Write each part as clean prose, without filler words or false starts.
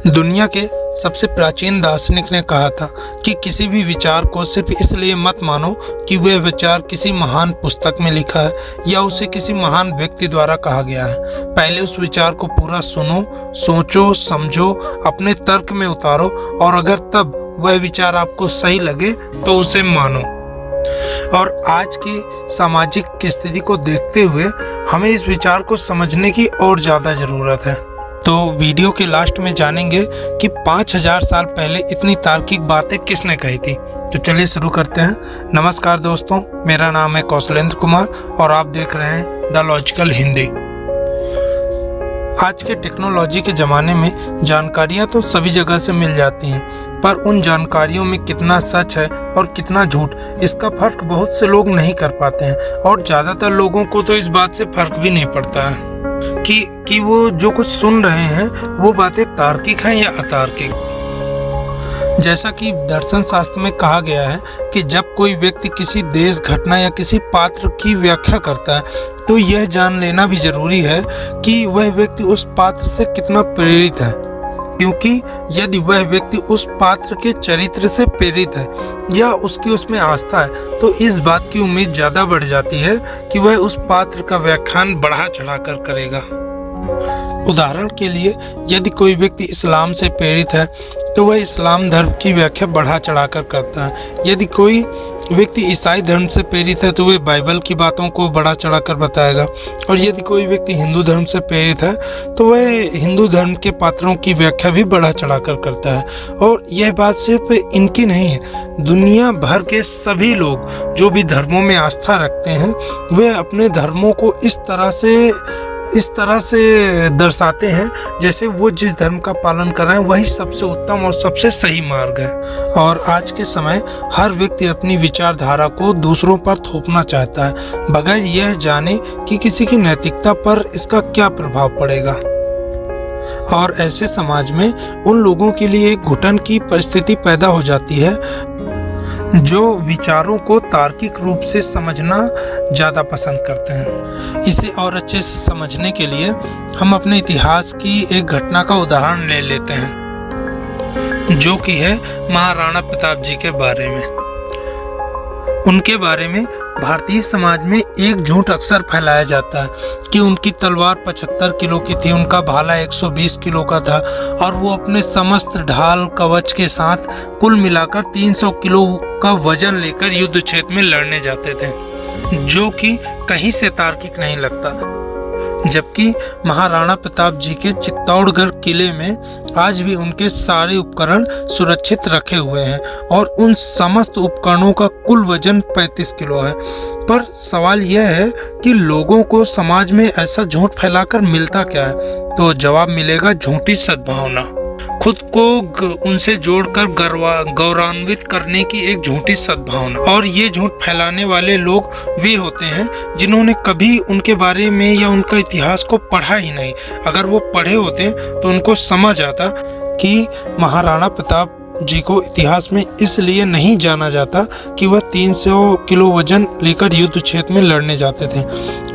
दुनिया के सबसे प्राचीन दार्शनिक ने कहा था कि किसी भी विचार को सिर्फ इसलिए मत मानो कि वह विचार किसी महान पुस्तक में लिखा है या उसे किसी महान व्यक्ति द्वारा कहा गया है। पहले उस विचार को पूरा सुनो, सोचो, समझो, अपने तर्क में उतारो और अगर तब वह विचार आपको सही लगे तो उसे मानो। और आज की सामाजिक स्थिति को देखते हुए हमें इस विचार को समझने की और ज़्यादा ज़रूरत है। तो वीडियो के लास्ट में जानेंगे कि 5000 साल पहले इतनी तार्किक बातें किसने कही थी। तो चलिए शुरू करते हैं। नमस्कार दोस्तों, मेरा नाम है कौशलेंद्र कुमार और आप देख रहे हैं द लॉजिकल हिंदी। आज के टेक्नोलॉजी के ज़माने में जानकारियां तो सभी जगह से मिल जाती हैं, पर उन जानकारियों में कितना सच है और कितना झूठ, इसका फ़र्क बहुत से लोग नहीं कर पाते हैं। और ज़्यादातर लोगों को तो इस बात से फ़र्क भी नहीं पड़ता है कि वो जो कुछ सुन रहे हैं वो बातें तार्किक हैं या अतार्किक। जैसा कि दर्शन शास्त्र में कहा गया है कि जब कोई व्यक्ति किसी देश, घटना या किसी पात्र की व्याख्या करता है तो यह जान लेना भी जरूरी है कि वह व्यक्ति उस पात्र से कितना प्रेरित है, क्योंकि यदि वह व्यक्ति उस पात्र के चरित्र से प्रेरित है या उसकी उसमें आस्था है तो इस बात की उम्मीद ज़्यादा बढ़ जाती है कि वह उस पात्र का व्याख्यान बढ़ा चढ़ाकर करेगा। उदाहरण के लिए, यदि कोई व्यक्ति इस्लाम से प्रेरित है तो वह इस्लाम धर्म की व्याख्या बढ़ा चढ़ाकर करता है। यदि कोई व्यक्ति ईसाई धर्म से प्रेरित है तो वह बाइबल की बातों को बढ़ा चढ़ाकर बताएगा। और यदि कोई व्यक्ति हिंदू धर्म से प्रेरित है तो वह हिंदू धर्म के पात्रों की व्याख्या भी बढ़ा चढ़ाकर करता है। और यह बात सिर्फ इनकी नहीं है, दुनिया भर के सभी लोग जो भी धर्मों में आस्था रखते हैं वे अपने धर्मों को इस तरह से दर्शाते हैं जैसे वो जिस धर्म का पालन कर रहे हैं वही सबसे उत्तम और सबसे सही मार्ग है। और आज के समय हर व्यक्ति अपनी विचारधारा को दूसरों पर थोपना चाहता है बगैर यह जाने कि किसी की नैतिकता पर इसका क्या प्रभाव पड़ेगा। और ऐसे समाज में उन लोगों के लिए एक घुटन की परिस्थिति पैदा हो जाती है जो विचारों को तार्किक रूप से समझना ज़्यादा पसंद करते हैं। इसे और अच्छे से समझने के लिए हम अपने इतिहास की एक घटना का उदाहरण ले लेते हैं, जो कि है महाराणा प्रताप जी के बारे में। उनके बारे में भारतीय समाज में एक झूठ अक्सर फैलाया जाता है कि उनकी तलवार 75 किलो की थी, उनका भाला 120 किलो का था और वो अपने समस्त ढाल कवच के साथ कुल मिलाकर 300 किलो का वजन लेकर युद्ध क्षेत्र में लड़ने जाते थे, जो कि कहीं से तार्किक नहीं लगता। जबकि महाराणा प्रताप जी के चित्तौड़गढ़ किले में आज भी उनके सारे उपकरण सुरक्षित रखे हुए हैं और उन समस्त उपकरणों का कुल वजन 35 किलो है। पर सवाल यह है कि लोगों को समाज में ऐसा झूठ फैलाकर मिलता क्या है? तो जवाब मिलेगा झूठी सद्भावना, खुद को उनसे जोड़कर गौरवान्वित करने की एक झूठी सद्भावना। और ये झूठ फैलाने वाले लोग वे होते हैं जिन्होंने कभी उनके बारे में या उनका इतिहास को पढ़ा ही नहीं। अगर वो पढ़े होते तो उनको समझ आता कि महाराणा प्रताप जी को इतिहास में इसलिए नहीं जाना जाता कि वह 300 किलो वजन लेकर युद्ध क्षेत्र में लड़ने जाते थे,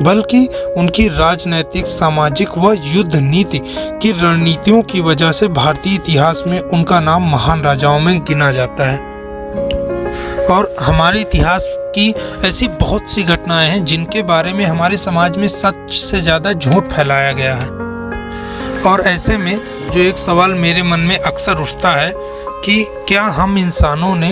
बल्कि उनकी राजनैतिक, सामाजिक व युद्ध नीति की रणनीतियों की वजह से भारतीय इतिहास में उनका नाम महान राजाओं में गिना जाता है। और हमारे इतिहास की ऐसी बहुत सी घटनाएं हैं जिनके बारे में हमारे समाज में सच से ज़्यादा झूठ फैलाया गया है। और ऐसे में जो एक सवाल मेरे मन में अक्सर उठता है कि क्या हम इंसानों ने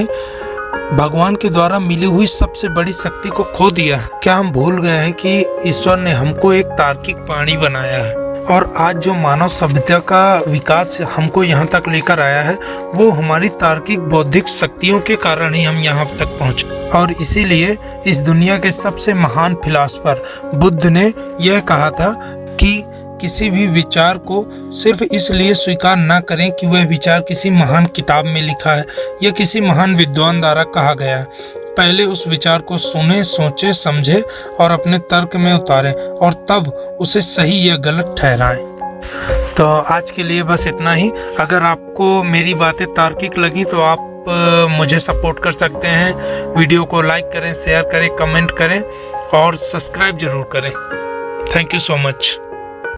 भगवान के द्वारा मिली हुई सबसे बड़ी शक्ति को खो दिया? क्या हम भूल गए हैं कि ईश्वर ने हमको एक तार्किक प्राणी बनाया है और आज जो मानव सभ्यता का विकास हमको यहाँ तक लेकर आया है वो हमारी तार्किक बौद्धिक शक्तियों के कारण ही हम यहाँ तक पहुँचे। और इसीलिए इस दुनिया के सबसे महान फिलासफर बुद्ध ने यह कहा था कि किसी भी विचार को सिर्फ इसलिए स्वीकार न करें कि वह विचार किसी महान किताब में लिखा है या किसी महान विद्वान द्वारा कहा गया है। पहले उस विचार को सुने, सोचे, समझे और अपने तर्क में उतारें और तब उसे सही या गलत ठहराएं। तो आज के लिए बस इतना ही। अगर आपको मेरी बातें तार्किक लगी तो आप मुझे सपोर्ट कर सकते हैं। वीडियो को लाइक करें, शेयर करें, कमेंट करें और सब्सक्राइब जरूर करें। Thank you so much.